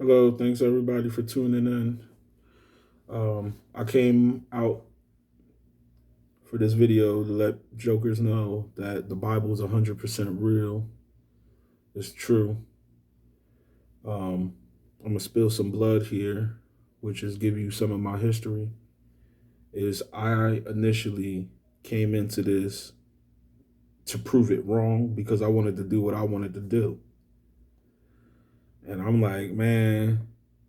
Hello, thanks everybody for tuning in. I came out for this video to let jokers know that the Bible is 100% real. It's true. I'm gonna spill some blood here, which is give you some of my history. Is I initially came into this to prove it wrong because I wanted to do what I wanted to do, and I'm like, man,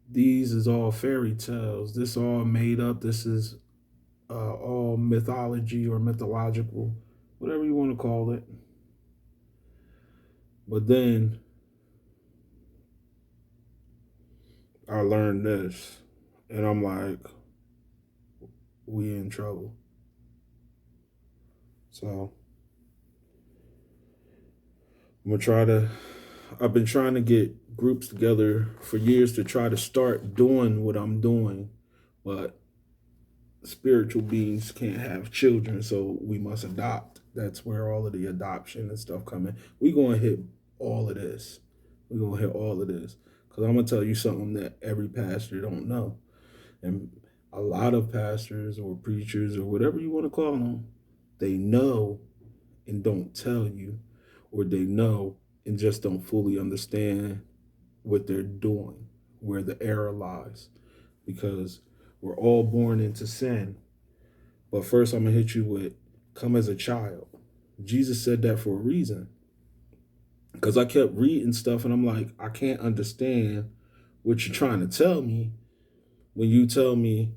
these is all fairy tales. This all made up. This is all mythology or mythological, whatever you want to call it. But then I learned this, and I'm like, we in trouble. So I'm gonna try to. I've been trying to get groups together for years to try to start doing what I'm doing, but spiritual beings can't have children, so we must adopt. That's where all of the adoption and stuff come in. We gonna hit all of this. We gonna hit all of this because I'm gonna tell you something that every pastor don't know, and a lot of pastors or preachers or whatever you want to call them, they know and don't tell you, or they know and just don't fully understand what they're doing, where the error lies, because we're all born into sin. But first, I'm gonna hit you with come as a child. Jesus said that for a reason. Because I kept reading stuff and I'm like, I can't understand what you're trying to tell me when you tell me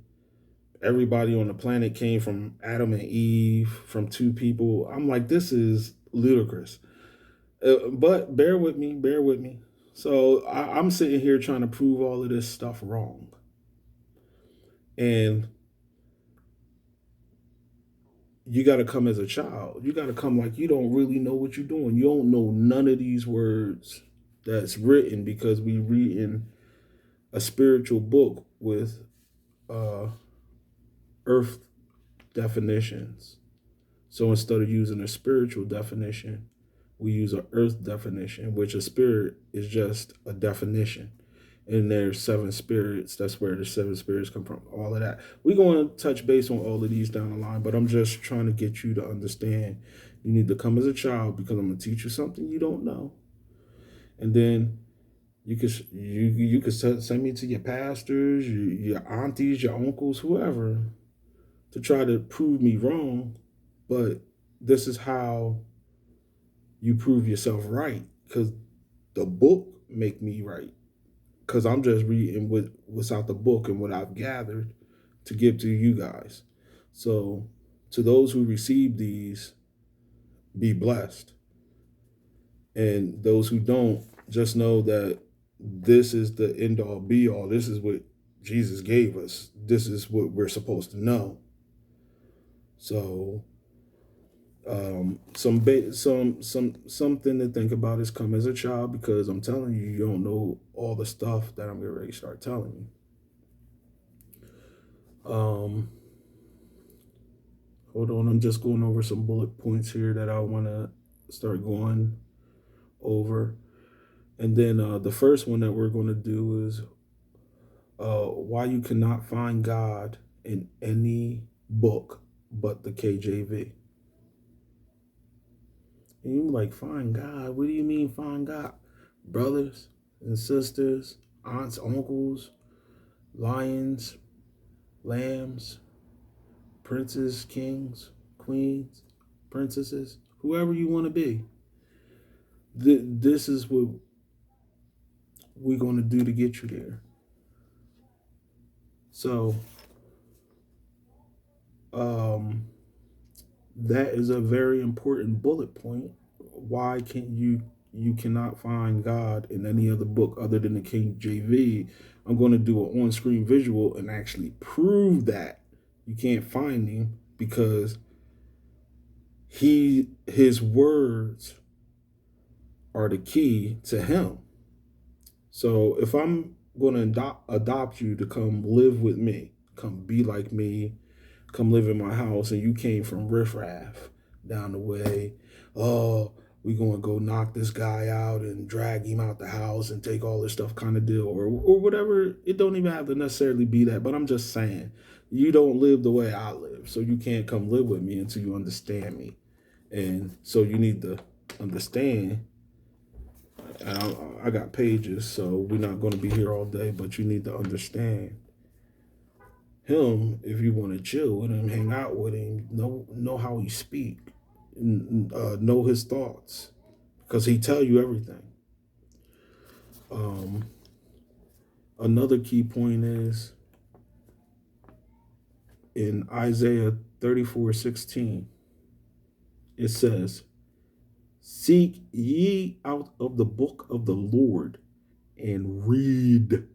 everybody on the planet came from Adam and Eve, from two people. I'm like, this is ludicrous. But bear with me, bear with me. So I'm sitting here trying to prove all of this stuff wrong. And you got to come as a child. You got to come like you don't really know what you're doing. You don't know none of these words that's written because we read in a spiritual book with uh, earth definitions. So instead of using a spiritual definition, we use an earth definition, which a spirit is just a definition. And there's seven spirits. That's where the seven spirits come from. All of that. We're going to touch base on all of these down the line, but I'm just trying to get you to understand. You need to come as a child because I'm going to teach you something you don't know, and then you could send me to your pastors, your aunties, your uncles, whoever, to try to prove me wrong. But this is how you prove yourself right, because the book make me right, because I'm just reading what's out the book and what I've gathered to give to you guys. So to those who receive these, be blessed, and those who don't, just know that this is the end all be all. This is what Jesus gave us. This is what we're supposed to know. So something to think about is come as a child, because I'm telling you, you don't know all the stuff that I'm getting ready to start telling you. Hold on, I'm just going over some bullet points here that I want to start going over, and then the first one that we're going to do is why you cannot find God in any book but the KJV. And you're like, find God? What do you mean find God? Brothers and sisters, aunts, uncles, lions, lambs, princes, kings, queens, princesses, whoever you want to be. This is what we're going to do to get you there. So, that is a very important bullet point. Why can't you cannot find God in any other book other than the KJV? I'm going to do an on-screen visual and actually prove that you can't find him, because his words are the key to him. So if I'm going to adopt you to come live with me, come be like me, come live in my house, and you came from riffraff down the way, oh, we gonna go knock this guy out and drag him out the house and take all this stuff kind of deal, or whatever. It don't even have to necessarily be that, but I'm just saying, you don't live the way I live, so you can't come live with me until you understand me. And so you need to understand. And I got pages, so we're not going to be here all day, but you need to understand him if you want to chill with him, hang out with him, know how he speak, know his thoughts, because he tell you everything. Um, Another key point is in Isaiah 34:16. It says, "Seek ye out of the book of the Lord and read.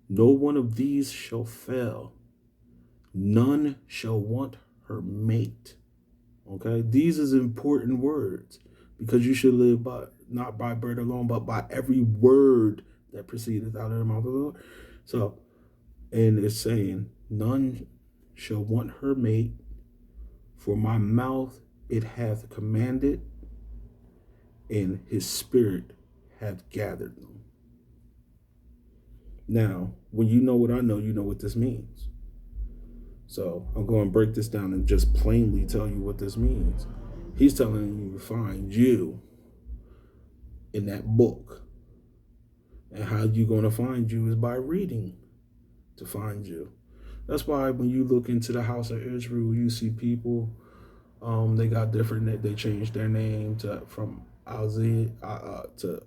No one of these shall fail. None shall want her mate." Okay, these is important words because you should live by not by bread alone, but by every word that proceedeth out of the mouth of the Lord. So, and it's saying, none shall want her mate, for my mouth it hath commanded, and his spirit hath gathered them. Now, when you know what I know, you know what this means. So I'm going to break this down and just plainly tell you what this means. He's telling you to find you in that book. And how you going to find you is by reading to find you. That's why when you look into the house of Israel, you see people, they got different, they changed their name to from Isaiah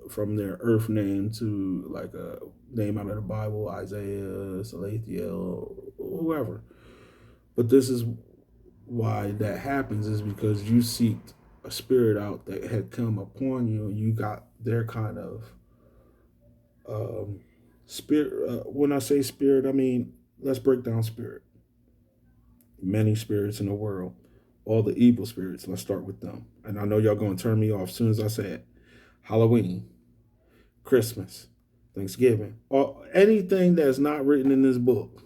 from their earth name to like a name out of the Bible, Isaiah, Salathiel, whoever. But this is why that happens, is because you seeked a spirit out that had come upon you, and you got their kind of spirit. When I say spirit, I mean, let's break down spirit. Many spirits in the world, all the evil spirits. Let's start with them. And I know y'all gonna turn me off as soon as I say it. Halloween, Christmas, Thanksgiving, or anything that's not written in this book.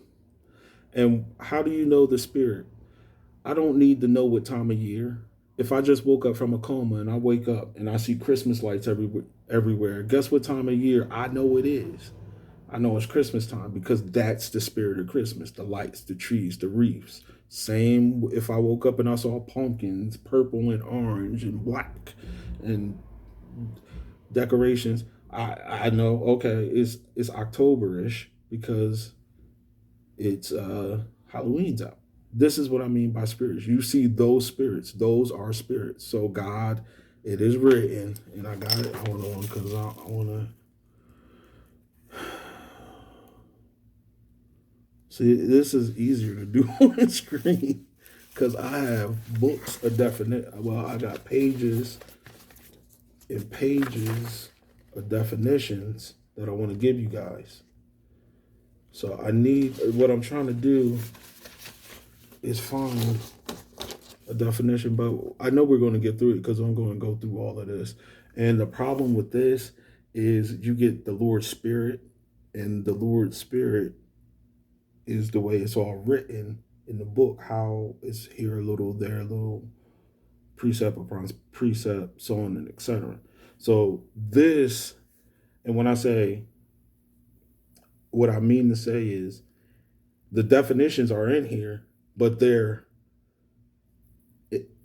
And how do you know the spirit? I don't need to know what time of year. If I just woke up from a coma and I wake up and I see Christmas lights everywhere, guess what time of year I know it is? I know it's Christmas time because that's the spirit of Christmas. The lights, the trees, the wreaths. Same if I woke up and I saw pumpkins, purple and orange and black and decorations. I know, okay, it's October-ish because it's Halloween's out. This is what I mean by spirits. You see those spirits. Those are spirits. So God, it is written, and I got it. Hold on, because I want to see. This is easier to do on the screen because I have books of definite. Well, I got pages and pages of definitions that I want to give you guys. So I need, what I'm trying to do is find a definition, but I know we're going to get through it because I'm going to go through all of this. And the problem with this is you get the Lord's Spirit, and the Lord's Spirit is the way it's all written in the book, how it's here a little, there a little, precept upon precept, so on and etc. So this, and when I say, what I mean to say is the definitions are in here, but they're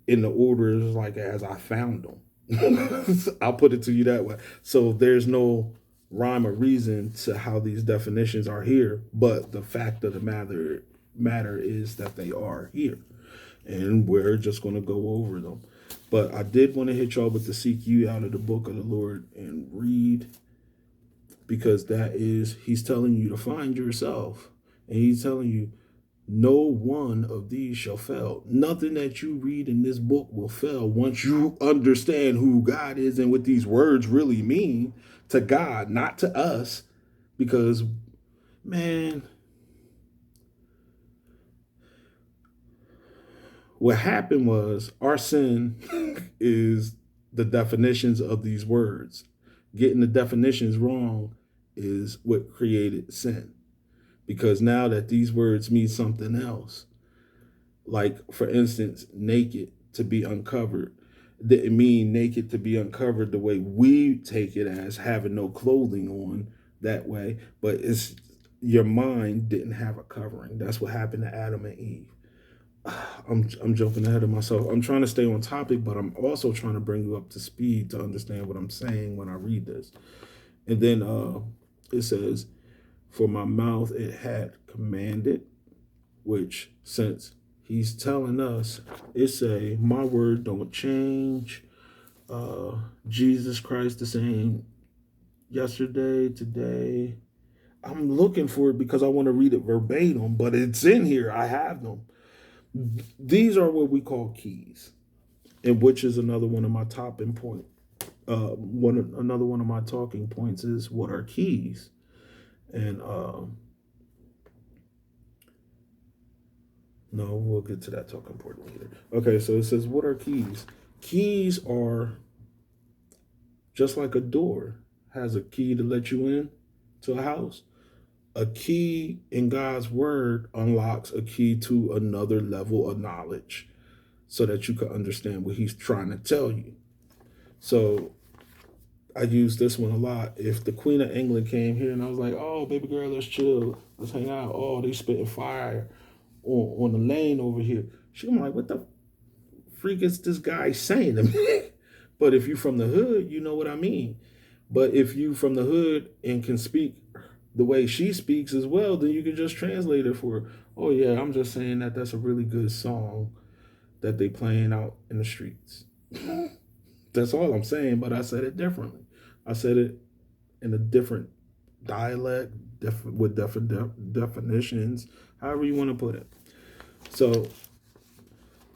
in the orders like as I found them. I'll put it to you that way. So there's no rhyme or reason to how these definitions are here, but the fact of the matter is that they are here, and we're just going to go over them. But I did want to hit y'all with the seek you out of the book of the Lord and read, because that is, he's telling you to find yourself, and he's telling you no one of these shall fail. Nothing that you read in this book will fail once you understand who God is and what these words really mean to God, not to us. Because, man, what happened was our sin is the definitions of these words. Getting the definitions wrong is what created sin. Because now that these words mean something else, like for instance, naked, to be uncovered. didn't mean naked to be uncovered the way we take it as having no clothing on that way, but it's your mind didn't have a covering. That's what happened to Adam and Eve. I'm jumping ahead of myself. I'm trying to stay on topic, but I'm also trying to bring you up to speed to understand what I'm saying when I read this. And then it says, "For my mouth it had commanded," which since he's telling us, it say, "My word don't change." Jesus Christ the same yesterday, today. I'm looking for it because I want to read it verbatim, but it's in here. I have them. These are what we call keys, and which is another one of my topping point. Another one of my talking points is what are keys, and no, we'll get to that talking point later. Okay, so it says what are keys? Keys are just like a door has a key to let you in to a house. A key in God's word unlocks a key to another level of knowledge so that you can understand what he's trying to tell you. So I use this one a lot. If the Queen of England came here and I was like, "Oh, baby girl, let's chill, let's hang out." Oh, they spitting fire on the lane over here. She's like, "What the freak is this guy saying to me?" But if you from the hood, you know what I mean. But if you from the hood and can speak the way she speaks as well, then you can just translate it for her. "Oh yeah, I'm just saying that that's a really good song that they playing out in the streets." That's all I'm saying, but I said it differently. I said it in a different dialect, with different definitions, however you want to put it. So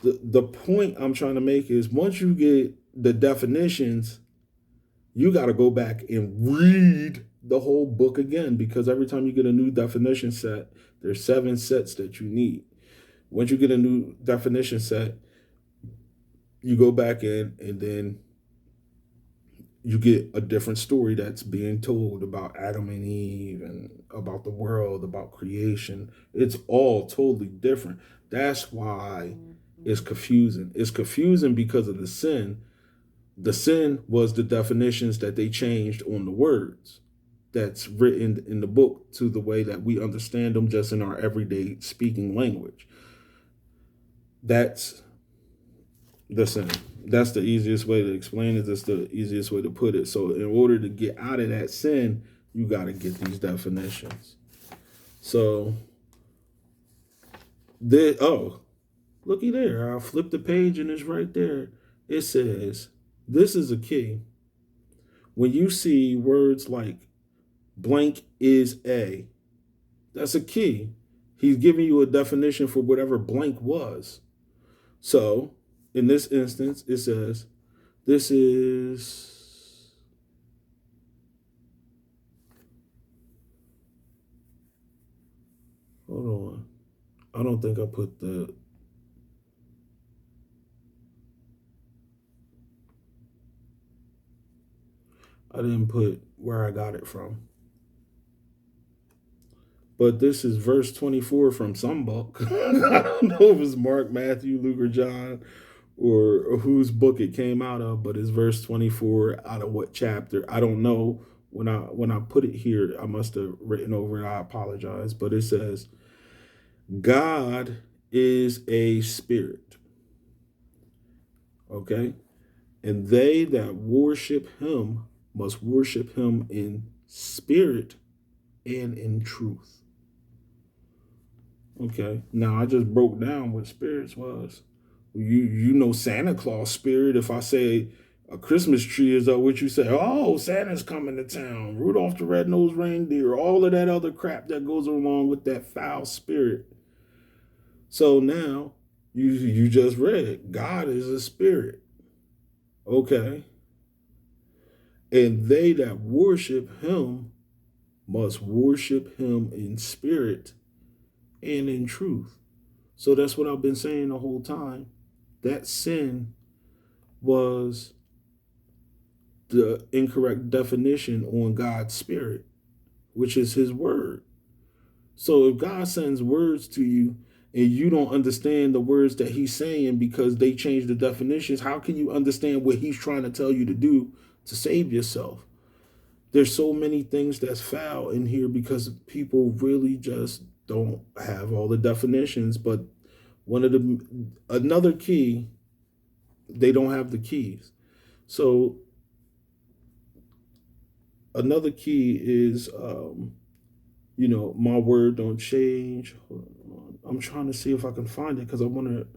the point I'm trying to make is once you get the definitions, you got to go back and read the whole book again, because every time you get a new definition set, there's 7 sets that you need. Once you get a new definition set, you go back in and then you get a different story that's being told about Adam and Eve and about the world, about creation. It's all totally different. That's why it's confusing. It's confusing because of the sin. The sin was the definitions that they changed on the words that's written in the book to the way that we understand them just in our everyday speaking language. That's the sin. That's the easiest way to explain it. That's the easiest way to put it. So in order to get out of that sin, you got to get these definitions. So looky there. I flipped the page and it's right there. It says, this is a key. When you see words like blank is a, that's a key. He's giving you a definition for whatever blank was. So in this instance, it says, this is, hold on. I don't think I put I didn't put where I got it from. But this is verse 24 from some book. I don't know if it's Mark, Matthew, Luke, or John, or whose book it came out of, but it's verse 24 out of what chapter. I don't know. When I put it here, I must have written over it. I apologize. But it says, God is a spirit. Okay? And they that worship him must worship him in spirit and in truth. Okay. Now I just broke down what spirits was. You know Santa Claus spirit. If I say a Christmas tree is up, what you say? Oh, Santa's coming to town. Rudolph the Red-Nosed Reindeer. All of that other crap that goes along with that foul spirit. So now you just read God is a spirit. Okay. And they that worship him must worship him in spirit and in truth. So that's what I've been saying the whole time. That sin was the incorrect definition on God's spirit, which is his word. So if God sends words to you and you don't understand the words that he's saying because they changed the definitions, how can you understand what he's trying to tell you to do to save yourself? There's so many things that's foul in here because people really just don't have all the definitions. But another key, they don't have the keys. So another key is, my word don't change. Hold on. I'm trying to see if I can find it because I want to.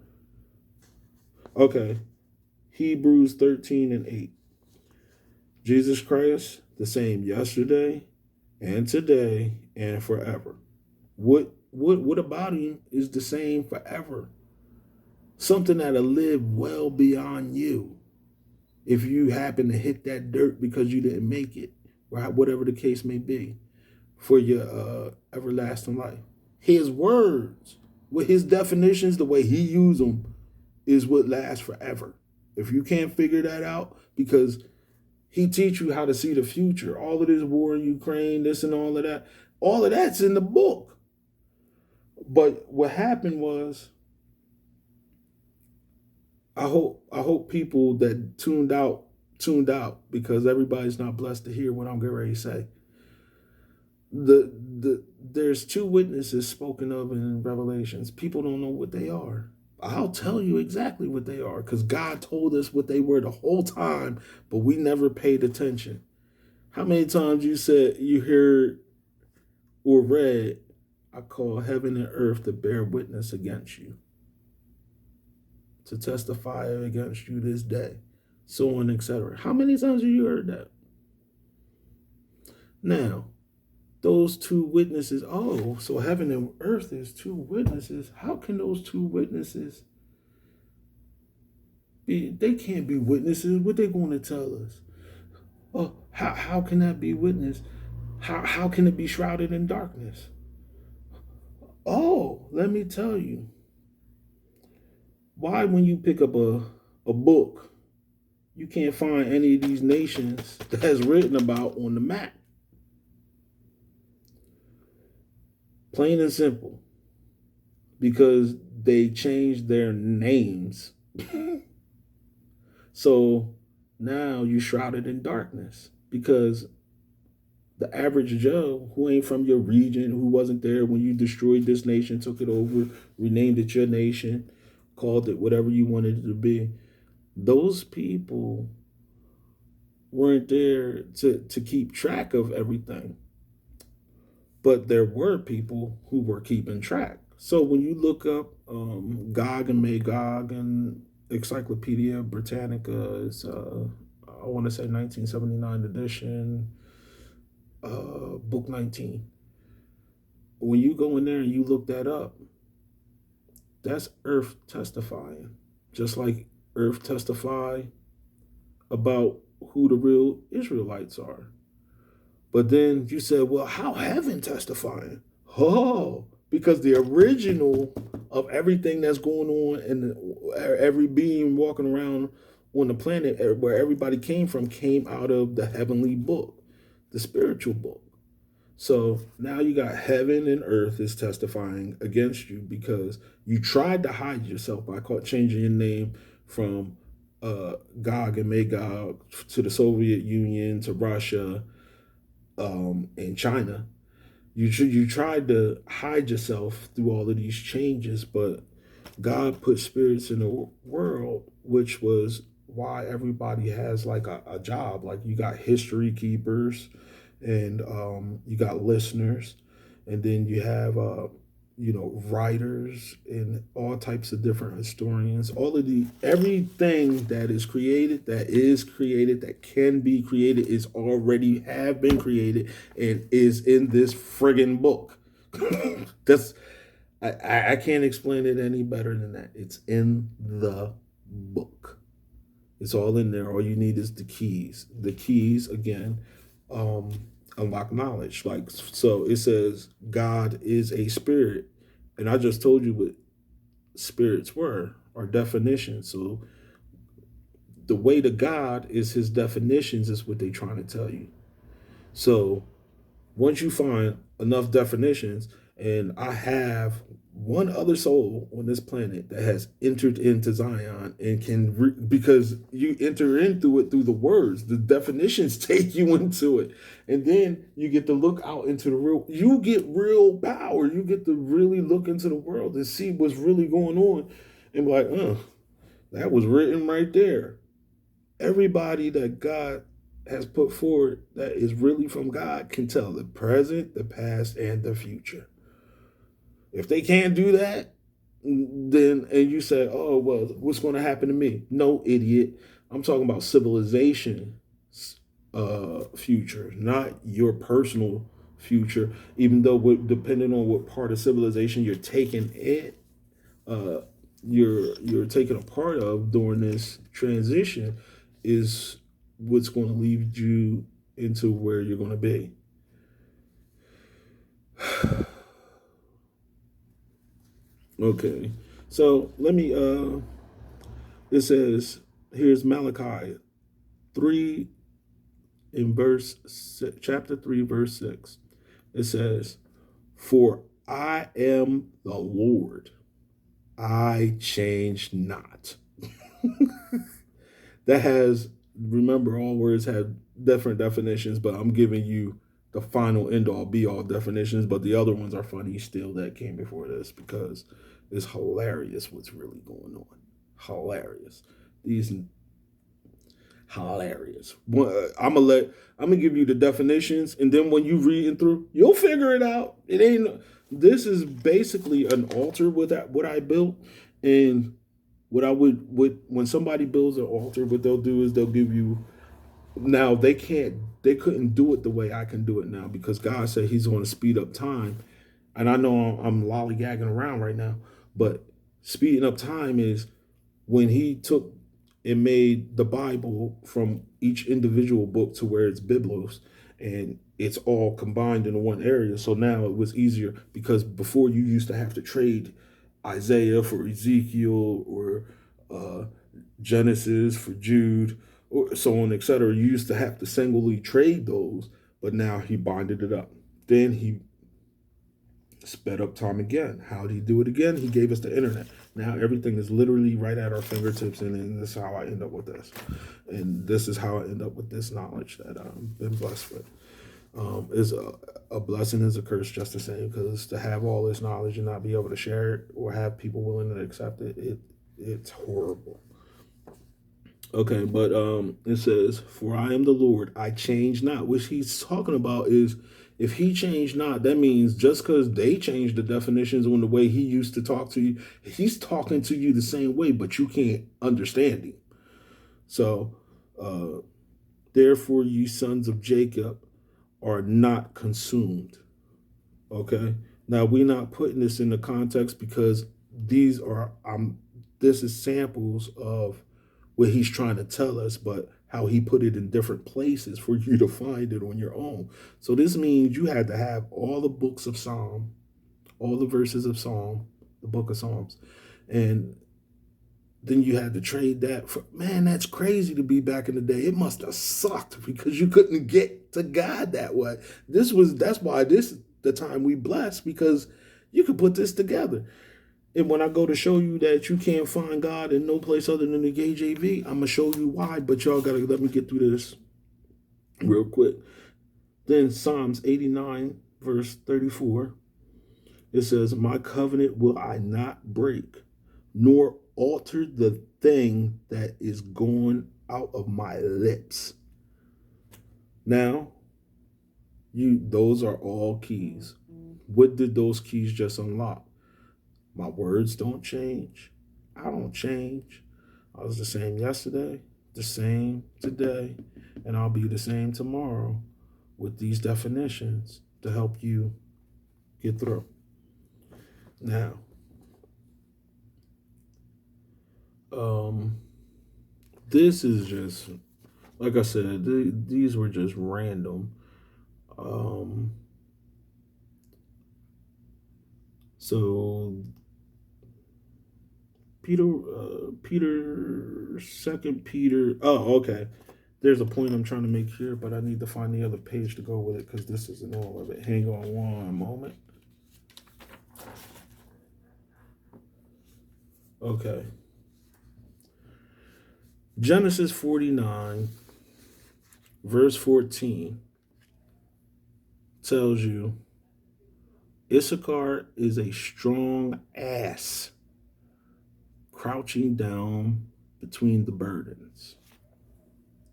Okay, Hebrews 13:8. Jesus Christ, the same yesterday and today and forever. What about him is the same forever? Something that'll live well beyond you. If you happen to hit that dirt because you didn't make it, or whatever the case may be, for your everlasting life. His words, with his definitions, the way he used them, is what lasts forever. If you can't figure that out, because he teach you how to see the future, all of this war in Ukraine, this and all of that's in the book. But what happened was, I hope people that tuned out because everybody's not blessed to hear what I'm getting ready to say. There's two witnesses spoken of in Revelations. People don't know what they are. I'll tell you exactly what they are because God told us what they were the whole time, but we never paid attention. How many times you heard or read, I call heaven and earth to bear witness against you, to testify against you this day, so on, etc. How many times have you heard that? Now, those two witnesses, so heaven and earth is two witnesses. How can those two witnesses be? They can't be witnesses. What they going to tell us? Oh, how can that be witness? How can it be shrouded in darkness? Oh, let me tell you. Why, when you pick up a book, you can't find any of these nations that's written about on the map? Plain and simple. Because they changed their names. So now you're shrouded in darkness because the average Joe who ain't from your region, who wasn't there when you destroyed this nation, took it over, renamed it your nation, called it whatever you wanted it to be, those people weren't there to keep track of everything. But there were people who were keeping track. So when you look up Gog and Magog and Encyclopedia Britannica, is I want to say 1979 edition, book 19. When you go in there and you look that up, that's Earth testifying, just like Earth testify about who the real Israelites are. But then you said, well, how heaven testifying? Oh, because the original of everything that's going on and every being walking around on the planet where everybody came out of the heavenly book, the spiritual book. So now you got heaven and earth is testifying against you because you tried to hide yourself by changing your name from Gog and Magog to the Soviet Union to Russia and China. You tried to hide yourself through all of these changes, but God put spirits in the world, which was why everybody has like a job. Like you got history keepers, and you got listeners, and then you have writers and all types of different historians. All of everything that is created, that can be created, is already have been created and is in this friggin' book. That's I can't explain it any better than that. It's in the book. It's all in there. All you need is the keys. The keys, again, unlock knowledge. Like, so it says God is a spirit. And I just told you what spirits were, or definitions. So the way to God is his definitions is what they're trying to tell you. So once you find enough definitions, And I have one other soul on this planet that has entered into Zion and because you enter into it through the words, the definitions take you into it. And then you get to look out into the real, you get real power. You get to really look into the world and see what's really going on and be like, that was written right there. Everybody that God has put forward that is really from God can tell the present, the past, and the future. If they can't do that, then and you say, "Oh well, what's going to happen to me?" No, idiot. I'm talking about civilization, future, not your personal future. Even though, depending on what part of civilization you're taking it, uh, you're taking a part of during this transition, is what's going to lead you into where you're going to be. Okay, so let me. It says here's Malachi 3 in chapter 3 verse 6. It says, "For I am the Lord, I change not." That has, remember, all words have different definitions, but I'm giving you the final end all be all definitions. But the other ones are funny still that came before this because it's hilarious what's really going on. Hilarious. These hilarious. I'm gonna give you the definitions, and then when you read through, you'll figure it out. It ain't. This is basically an altar with that what I built, and what I would when somebody builds an altar, what they'll do is they'll give you. Now they couldn't do it the way I can do it now because God said He's going to speed up time, and I know I'm lollygagging around right now, but speeding up time is when He took and made the Bible from each individual book to where it's biblos, and it's all combined in one area. So now it was easier because before you used to have to trade Isaiah for Ezekiel or uh, Genesis for Jude or so on, etc. You used to have to singly trade those, but now He binded it up. Then He sped up time again. How did He do it again? He gave us the internet. Now everything is literally right at our fingertips, and this is how I end up with this. And this is how I end up with this knowledge that I've been blessed with. Is a blessing, is a curse just the same, because to have all this knowledge and not be able to share it or have people willing to accept it, it's horrible. Okay, but it says, "For I am the Lord, I change not." Which He's talking about is, if He changed not, that means just because they changed the definitions on the way He used to talk to you, He's talking to you the same way, but you can't understand Him. So, therefore, ye sons of Jacob are not consumed. Okay, now we're not putting this in the context because these are this is samples of what He's trying to tell us, but how He put it in different places for you to find it on your own. So this means you had to have all the books of Psalm, all the verses of Psalm, the book of Psalms, and then you had to trade that for, man, that's crazy to be back in the day. It must have sucked because you couldn't get to God that way. That's why this the time we bless, because you could put this together. And when I go to show you that you can't find God in no place other than the KJV, I'm going to show you why. But y'all got to let me get through this real quick. Then Psalms 89, verse 34, it says, "My covenant will I not break, nor alter the thing that is going out of my lips." Now, those are all keys. What did those keys just unlock? My words don't change. I don't change. I was the same yesterday, the same today, and I'll be the same tomorrow with these definitions to help you get through. Now, this is just, like I said, these were just random. So Second Peter. Oh, okay. There's a point I'm trying to make here, but I need to find the other page to go with it because this isn't all of it. Hang on one moment. Okay. Genesis 49, verse 14 tells you Issachar is a strong ass crouching down between the burdens.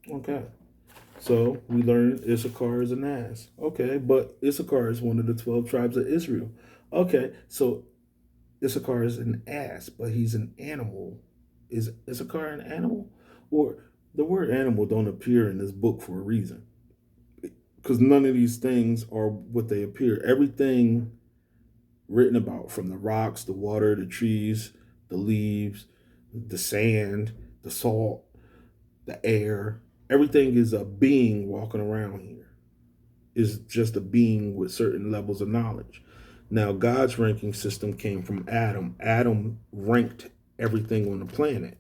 Okay. So we learned Issachar is an ass. Okay, but Issachar is one of the 12 tribes of Israel. Okay, so Issachar is an ass, but he's an animal. Is Issachar an animal? Or the word animal don't appear in this book for a reason. Because none of these things are what they appear. Everything written about, from the rocks, the water, the trees, the leaves, the sand, the salt, the air, everything is a being walking around here. Is just a being with certain levels of knowledge. Now, God's ranking system came from Adam. Adam ranked everything on the planet.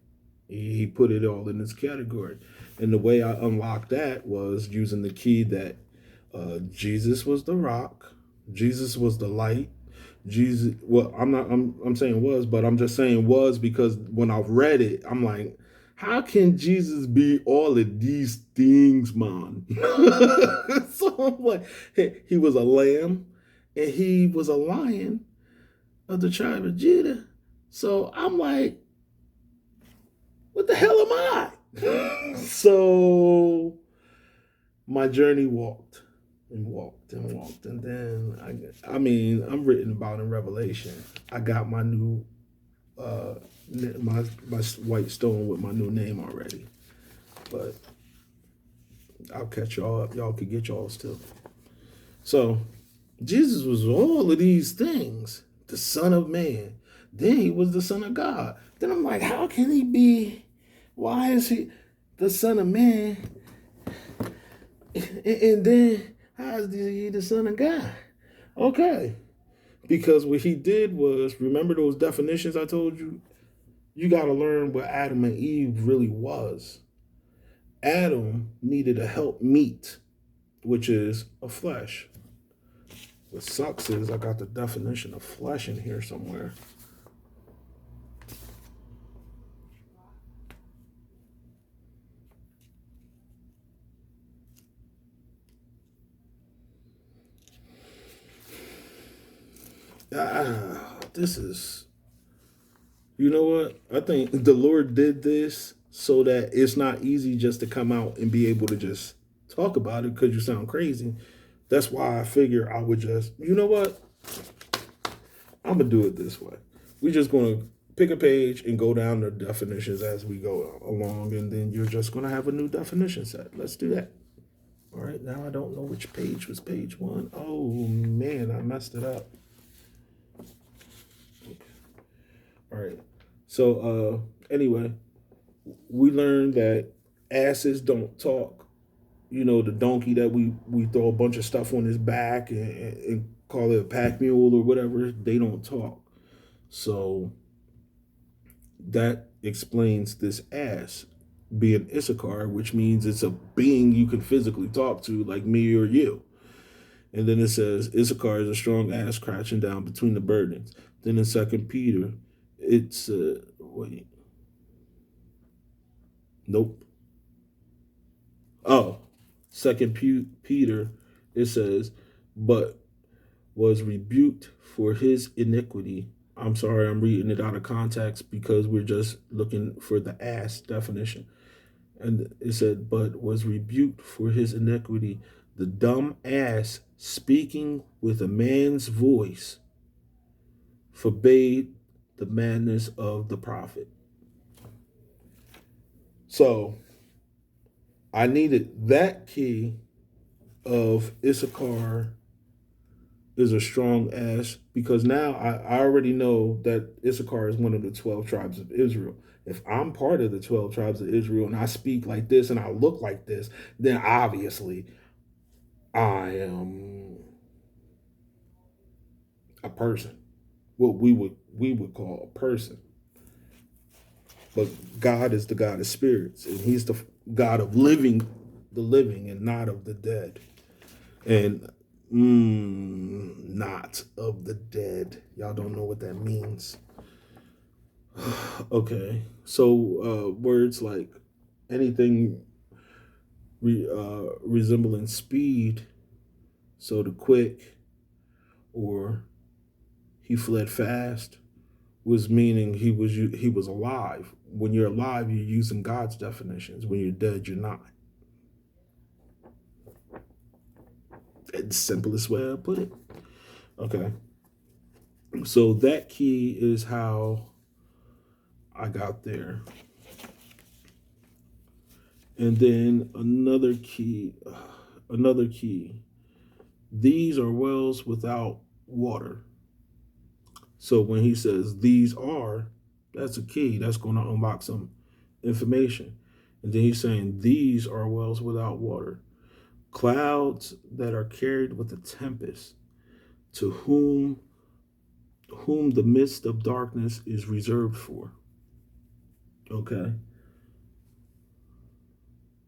He put it all in this category. And the way I unlocked that was using the key that Jesus was the rock, Jesus was the light, Jesus. Well, I'm saying was, but I'm just saying was because when I read it, I'm like, how can Jesus be all of these things, man? So I'm like, hey, he was a lamb and he was a lion of the tribe of Judah. So I'm like, what the hell am I? So my journey walked and walked and walked, and then I'm written about in Revelation. I got my new uh my white stone with my new name already, but I'll catch y'all up. Y'all could get y'all's too. So Jesus was all of these things, the Son of Man. Then he was the Son of God. Then I'm like, how can he be? Why is he the Son of Man? And then how is he the Son of God? Okay. Because what he did was, remember those definitions I told you? You got to learn what Adam and Eve really was. Adam needed a help meet, which is a flesh. What sucks is I got the definition of flesh in here somewhere. This is, you know what? I think the Lord did this so that it's not easy just to come out and be able to just talk about it because you sound crazy. That's why I figure I would just, you know what? I'm going to do it this way. We're just going to pick a page and go down the definitions as we go along, and then you're just going to have a new definition set. Let's do that. All right, now I don't know which page was page one. Oh, man, I messed it up. Okay. All right. So, anyway, we learned that asses don't talk. You know, the donkey that we throw a bunch of stuff on his back and call it a pack mule or whatever, they don't talk. So that explains this ass being Issachar, which means it's a being you can physically talk to, like me or you. And then it says Issachar is a strong ass crouching down between the burdens. Then in Second Peter, it's wait, nope. Oh, Second Peter, it says, but was rebuked for his iniquity. I'm sorry, I'm reading it out of context because we're just looking for the ass definition. And it said, but was rebuked for his iniquity. The dumb ass speaking with a man's voice forbade the madness of the prophet. So I needed that key of Issachar is a strong ass because now I already know that Issachar is one of the 12 tribes of Israel. If I'm part of the 12 tribes of Israel and I speak like this and I look like this, then obviously I am a person. What we would call a person. But God is the God of spirits, and He's the God of the living, and not of the dead. And not of the dead. Y'all don't know what that means. Okay, so words like anything resembling speed, so the quick, or he fled fast, was meaning he was alive. When you're alive, you're using God's definitions. When you're dead, you're not. It's the simplest way I put it. Okay, so that key is how I got there, and then another key. These are wells without water. So when he says these are, that's a key. That's going to unlock some information. And then he's saying these are wells without water, clouds that are carried with a tempest, to whom the midst of darkness is reserved for. Okay,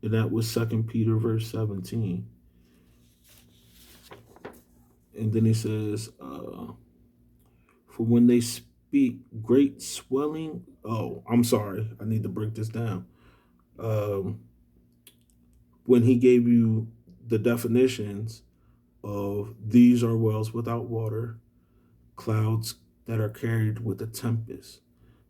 and that was 2 Peter verse 17. And then he says, for when they speak great swelling. Oh, I'm sorry. I need to break this down. Um, when he gave you the definitions of these are wells without water, clouds that are carried with a tempest,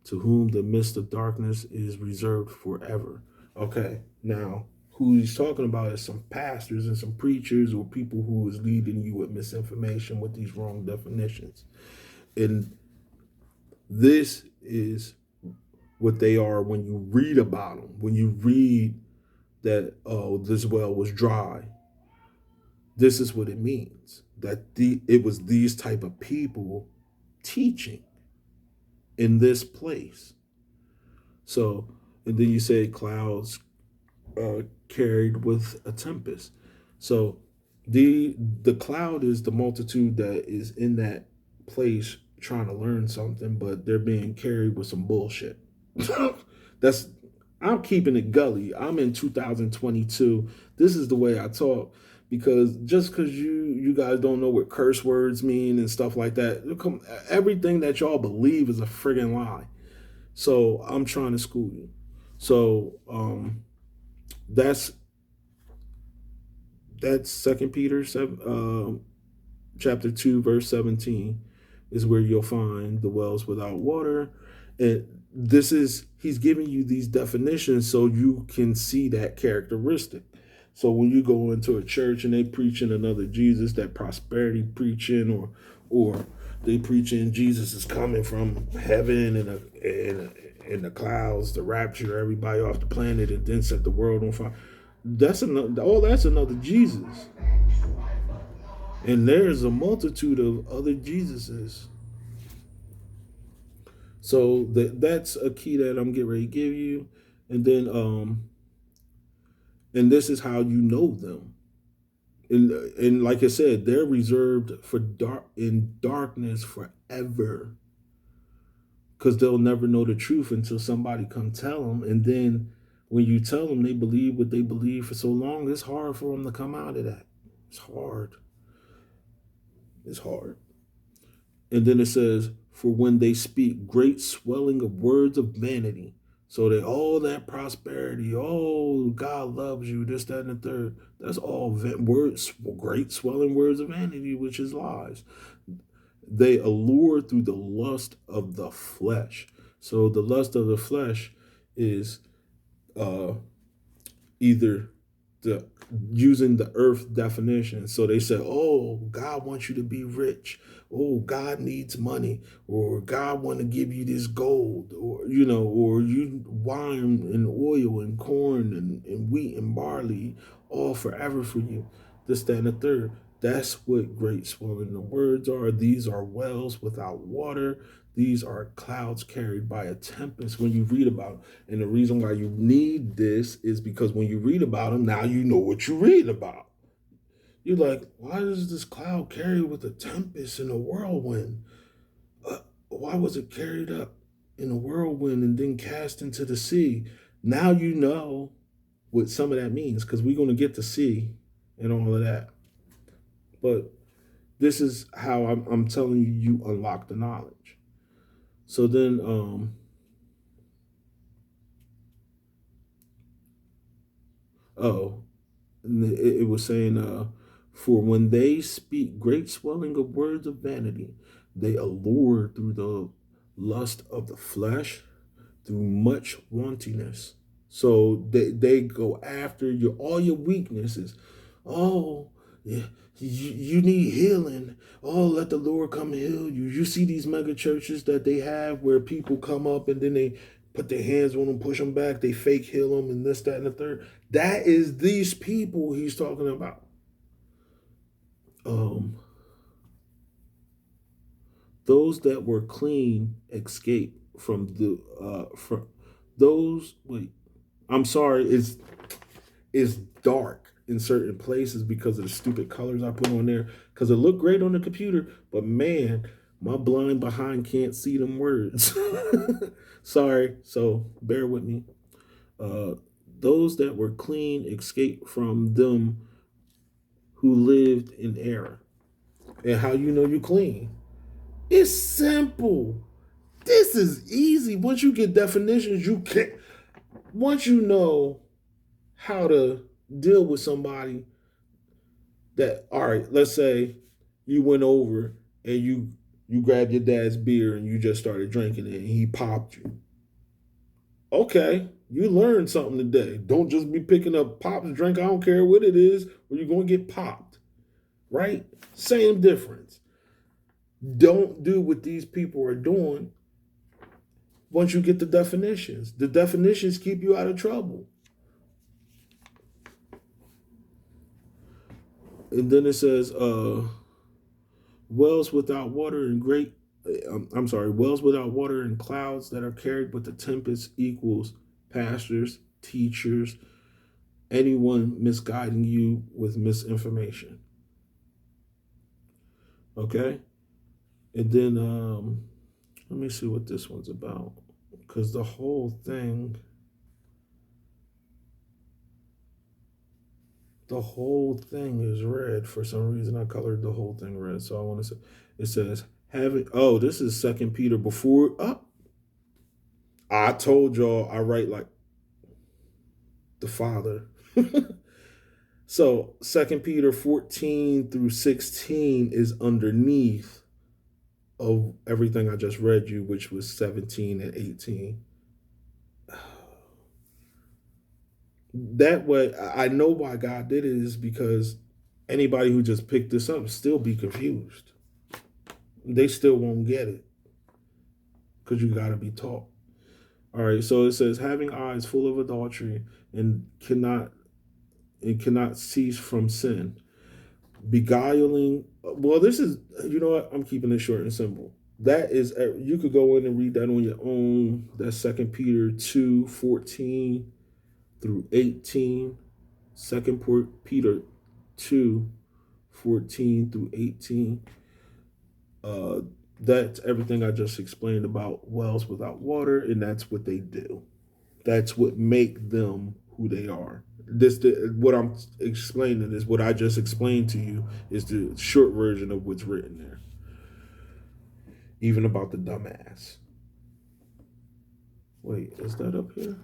to whom the mist of darkness is reserved forever. Okay, now who he's talking about is some pastors and some preachers or people who is leading you with misinformation with these wrong definitions. And this is what they are when you read about them. When you read that, oh, this well was dry, this is what it means. That it was these type of people teaching in this place. So, and then you say clouds carried with a tempest. So the cloud is the multitude that is in that place trying to learn something, but they're being carried with some bullshit. That's I'm keeping it gully. I'm in 2022. This is the way I talk because just because you guys don't know what curse words mean and stuff like that, everything that y'all believe is a friggin' lie. So I'm trying to school you. So that's Second Peter 7, chapter 2, verse 17 is where you'll find the wells without water. And this is he's giving you these definitions so you can see that characteristic. So when you go into a church and they preaching another Jesus, that prosperity preaching, or they preaching Jesus is coming from heaven in the clouds to rapture everybody off the planet and then set the world on fire. That's another Jesus. And there's a multitude of other Jesuses. So that's a key that I'm getting ready to give you. And then and this is how you know them. And like I said, they're reserved for darkness forever. Because they'll never know the truth until somebody come tell them. And then when you tell them they believe what they believe for so long, it's hard for them to come out of that. It's hard. It's hard. And then it says, for when they speak great swelling of words of vanity. So that all that prosperity, oh, God loves you, this, that, and the third, that's all words, great swelling words of vanity, which is lies. They allure through the lust of the flesh. So the lust of the flesh is uh, either the using the earth definition. So they say, "Oh, God wants you to be rich. Oh, God needs money, or God want to give you this gold, or or you wine and oil and corn and wheat and barley, all forever for you." This, that, and the third. That's what great swelling the words are. These are wells without water. These are clouds carried by a tempest when you read about them. And the reason why you need this is because when you read about them, now you know what you read about. You're like, why is this cloud carried with a tempest and a whirlwind? Why was it carried up in a whirlwind and then cast into the sea? Now you know what some of that means because we're going to get to see and all of that. But this is how I'm telling you, you unlock the knowledge. So then, Oh, and it was saying, for when they speak great swelling of words of vanity, they allure through the lust of the flesh, through much wantiness. So they go after your all your weaknesses. Oh, yeah, you need healing. Oh, let the Lord come heal you. You see these mega churches that they have where people come up and then they put their hands on them, push them back, they fake heal them, and this, that, and the third. That is these people he's talking about. Um, those that were clean escape from the from those. Wait, I'm sorry. It's dark in certain places because of the stupid colors I put on there. Because it looked great on the computer, but man, my blind behind can't see them words. Sorry, so bear with me. Uh, those that were clean escaped from them who lived in error. And how you know you clean? It's simple. This is easy. Once you get definitions, you can. Once you know how to deal with somebody that, all right, let's say you went over and you grabbed your dad's beer and you just started drinking it and he popped you. Okay, you learned something today. Don't just be picking up pop's drink. I don't care what it is, or you're gonna get popped. Right? Same difference. Don't do what these people are doing once you get the definitions. The definitions keep you out of trouble. And then it says, wells without water and great, I'm sorry, wells without water and clouds that are carried with the tempest equals pastors, teachers, anyone misguiding you with misinformation. Okay? And then let me see what this one's about. Because the whole thing is red. For some reason I colored the whole thing red. So I want to say it says having, oh, this is Second Peter before up. I told y'all I write like the Father. So Second Peter 14 through 16 is underneath of everything I just read you, which was 17 and 18. That way, I know why God did it is because anybody who just picked this up still be confused. They still won't get it because you got to be taught. All right, so it says having eyes full of adultery and cannot cease from sin, beguiling. Well, this is, you know what? I'm keeping it short and simple. That is, you could go in and read that on your own. That's Second Peter 2:14 through 18. Second Peter 2:14 through 18. That's everything I just explained about wells without water, and that's what they do. That's what make them who they are. What I'm explaining is what I just explained to you is the short version of what's written there. Even about the dumbass. Wait, is that up here?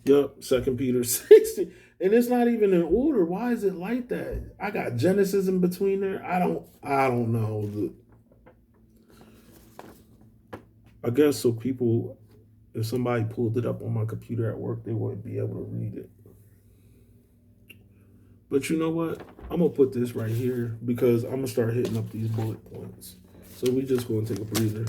Yep, Second Peter 60. And it's not even in order. Why is it like that? I got Genesis in between there. I don't know. I guess so people, if somebody pulled it up on my computer at work, they wouldn't be able to read it. But you know what? I'm going to put this right here because I'm going to start hitting up these bullet points. So we just going to take a breather.